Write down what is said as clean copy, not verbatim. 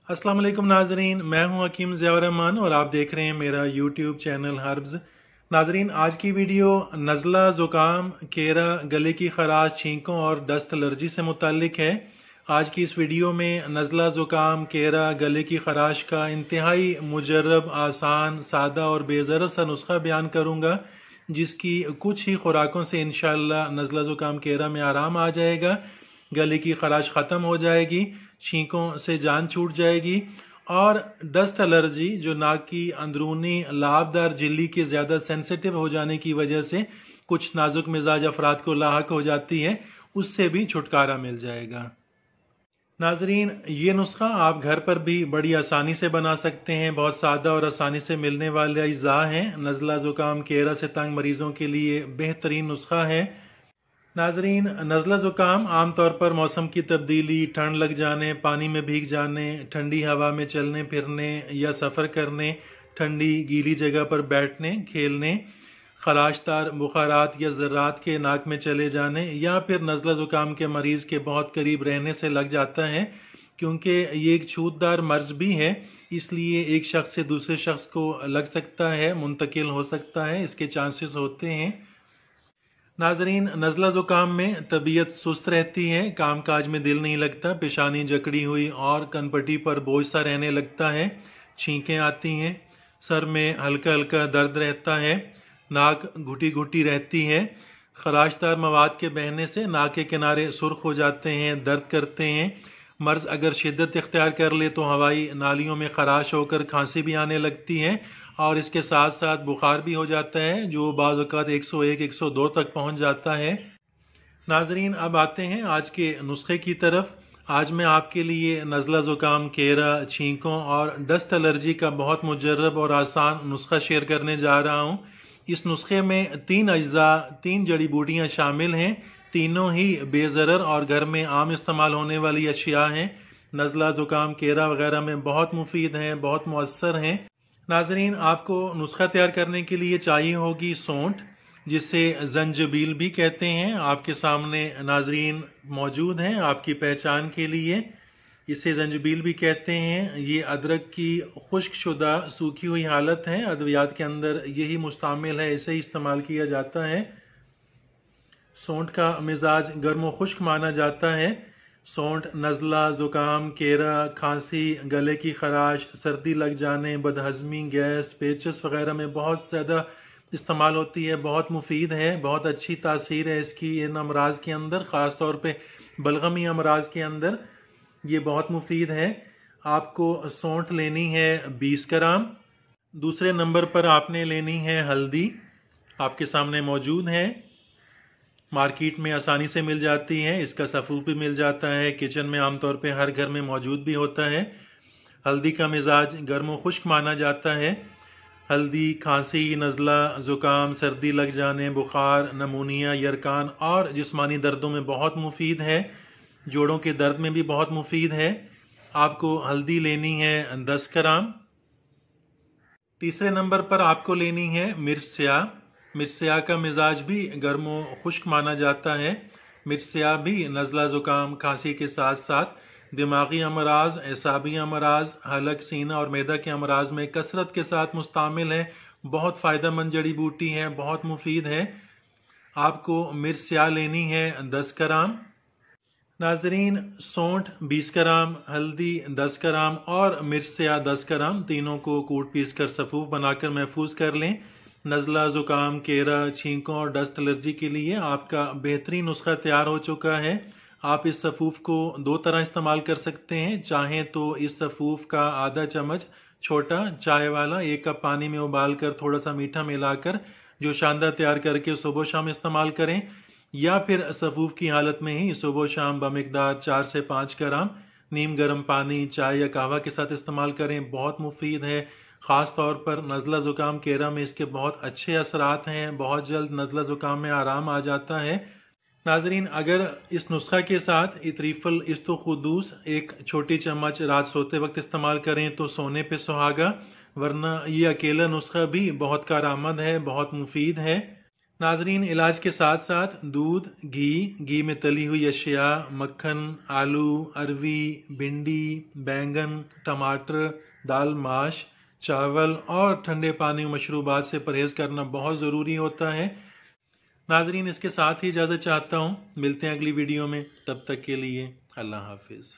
अस्सलाम वालेकुम नाजरीन, मैं हूं हकीम ज़ियाउर रहमान और आप देख रहे हैं मेरा यूट्यूब चैनल हर्ब्स। नाजरीन, आज की वीडियो नज़ला, ज़ुकाम, केरा, गले की खराश, छींकों और डस्ट एलर्जी से मुतालिक है। आज की इस वीडियो में नज़ला, ज़ुकाम, केरा, गले की खराश का इंतहाई मुजर्रब, आसान, सादा और बेज़रर सा नुस्खा बयान करूंगा, जिसकी कुछ ही खुराकों से इंशाअल्लाह नज़ला, ज़ुकाम, केरा में आराम आ जाएगा, गले की खराश ख़त्म हो जाएगी, छींकों से जान छूट जाएगी और डस्ट एलर्जी जो नाक की अंदरूनी लाभदार झिल्ली के ज्यादा सेंसिटिव हो जाने की वजह से कुछ नाजुक मिजाज अफराद को लाहक हो जाती है, उससे भी छुटकारा मिल जाएगा। नाजरीन, ये नुस्खा आप घर पर भी बड़ी आसानी से बना सकते हैं। बहुत सादा और आसानी से मिलने वाले अज्जा हैं। नज़ला, ज़ुकाम, केरा से तंग मरीजों के लिए बेहतरीन नुस्खा है। नाजरीन, नज़ला ज़ुकाम आमतौर पर मौसम की तब्दीली, ठंड लग जाने, पानी में भीग जाने, ठंडी हवा में चलने फिरने या सफ़र करने, ठंडी गीली जगह पर बैठने, खेलने, खराशदार बुखारात या ज़र्रात के नाक में चले जाने या फिर नज़ला ज़ुकाम के मरीज़ के बहुत करीब रहने से लग जाता है। क्योंकि ये एक छूतदार मर्ज भी है, इसलिए एक शख्स से दूसरे शख्स को लग सकता है, मुंतकिल हो सकता है, इसके चांसेस होते हैं। नाजरीन, नज़ला ज़ुकाम में तबीयत सुस्त रहती है, कामकाज में दिल नहीं लगता, पेशानी जकड़ी हुई और कनपटी पर बोझ सा रहने लगता है, छींकें आती हैं, सर में हल्का हल्का दर्द रहता है, नाक घुटी घुटी रहती है, खराशदार मवाद के बहने से नाक के किनारे सुर्ख हो जाते हैं, दर्द करते हैं। मर्ज अगर शिद्दत इख्तियार कर ले तो हवाई नालियों में खराश होकर खांसी भी आने लगती है और इसके साथ साथ बुखार भी हो जाता है, जो बाज़ औक़ात 101, 102 तक पहुंच जाता है। नाजरीन, अब आते हैं आज के नुस्खे की तरफ। आज मैं आपके लिए नज़ला, ज़ुकाम, केरा, छींकों और डस्ट एलर्जी का बहुत मुजर्रब और आसान नुस्खा शेयर करने जा रहा हूं। इस नुस्खे में 3 अज्जा, 3 जड़ी बूटियां शामिल हैं। तीनों ही बेज़रर और घर में आम इस्तेमाल होने वाली अशिया हैं। नज़ला, ज़ुकाम, केरा वगैरह में बहुत मुफीद हैं, बहुत मुअस्सर हैं। नाजरीन, आपको नुस्खा तैयार करने के लिए चाहिए होगी सौंठ, जिसे जंजबील भी कहते हैं। आपके सामने नाजरीन मौजूद हैं आपकी पहचान के लिए। इसे जंजबील भी कहते हैं। ये अदरक की खुश्क शुदा सूखी हुई हालत है, अद्वियात के अंदर यही मुस्तामिल है, इसे इस्तेमाल किया जाता है। सौंठ का मिजाज गर्म व खुश्क माना जाता है। सौंठ नज़ला, ज़ुकाम, केरा, खांसी, गले की खराश, सर्दी लग जाने, बदहज़मी, गैस, पेचिस वगैरह में बहुत ज़्यादा इस्तेमाल होती है। बहुत मुफीद है, बहुत अच्छी तासीर है इसकी इन अमराज के अंदर, ख़ास तौर पे बलगमी अमराज के अंदर ये बहुत मुफीद है। आपको सौंठ लेनी है 20 ग्राम। दूसरे नंबर पर आपने लेनी है हल्दी, आपके सामने मौजूद है, मार्केट में आसानी से मिल जाती है। इसका सफ़ूफ भी मिल जाता है, किचन में आमतौर पे हर घर में मौजूद भी होता है। हल्दी का मिजाज गर्म व खुश्क माना जाता है। हल्दी खांसी, नज़ला, ज़ुकाम, सर्दी लग जाने, बुखार, नमूनिया, यरकान और जिस्मानी दर्दों में बहुत मुफीद है। जोड़ों के दर्द में भी बहुत मुफीद है। आपको हल्दी लेनी है 10 ग्राम। तीसरे नंबर पर आपको लेनी है मिर्च। मिर्च का मिजाज भी गर्म व खुश्क माना जाता है। मिर्च भी नज़ला, ज़ुकाम, खांसी के साथ साथ दिमागी अमराज, एसाबी अमराज, हलक, सीना और मैदा के अमराज में कसरत के साथ मुस्तामिल है। बहुत फ़ायदेमंद जड़ी बूटी है, बहुत मुफीद है। आपको मिर्च लेनी है 10 ग्राम। नाजरीन, सौंठ 20 ग्राम, हल्दी 10 ग्राम और मिर्च 10 ग्राम, तीनों को कूट पीस कर सफ़ूफ बनाकर महफूज कर लें। नज़ला, ज़ुकाम, केरा, छींकों और डस्ट एलर्जी के लिए आपका बेहतरीन नुस्खा तैयार हो चुका है। आप इस सफ़ूफ को 2 तरह इस्तेमाल कर सकते हैं। चाहें तो इस सफ़ूफ का आधा चम्मच छोटा चाय वाला 1 कप पानी में उबाल कर थोड़ा सा मीठा मिलाकर जो शानदार तैयार करके सुबह शाम इस्तेमाल करें, या फिर सफ़ूफ की हालत में ही सुबह शाम बमिकदार 4 से 5 ग्राम नीम गर्म पानी, चाय या कहवा के साथ इस्तेमाल करें। बहुत मुफीद है। ख़ास तौर पर नज़ला, ज़ुकाम, केरा में इसके बहुत अच्छे असरात हैं। बहुत जल्द नज़ला, ज़ुकाम में आराम आ जाता है। नाजरीन, अगर इस नुस्खा के साथ इतरीफल इस्तोखुदूस 1 छोटी चम्मच रात सोते वक्त इस्तेमाल करें तो सोने पे सुहागा, वरना ये अकेला नुस्खा भी बहुत कारआमद है, बहुत मुफीद है। नाजरीन, इलाज के साथ साथ दूध, घी में तली हुई अशिया, मक्खन, आलू, अरवी, भिंडी, बैंगन, टमाटर, दाल, माश, चावल और ठंडे पानी मशरूबात से परहेज करना बहुत ज़रूरी होता है। नाजरीन, इसके साथ ही इजाज़त चाहता हूँ। मिलते हैं अगली वीडियो में, तब तक के लिए अल्लाह हाफिज़।